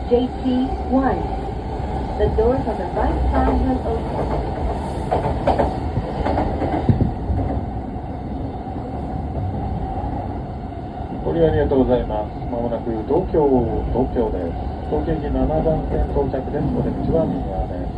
JT1. The doors on the right side will open. ご利用ありがとうございます。まもなく東京です。東京駅7番線到着です。お出口は右側です。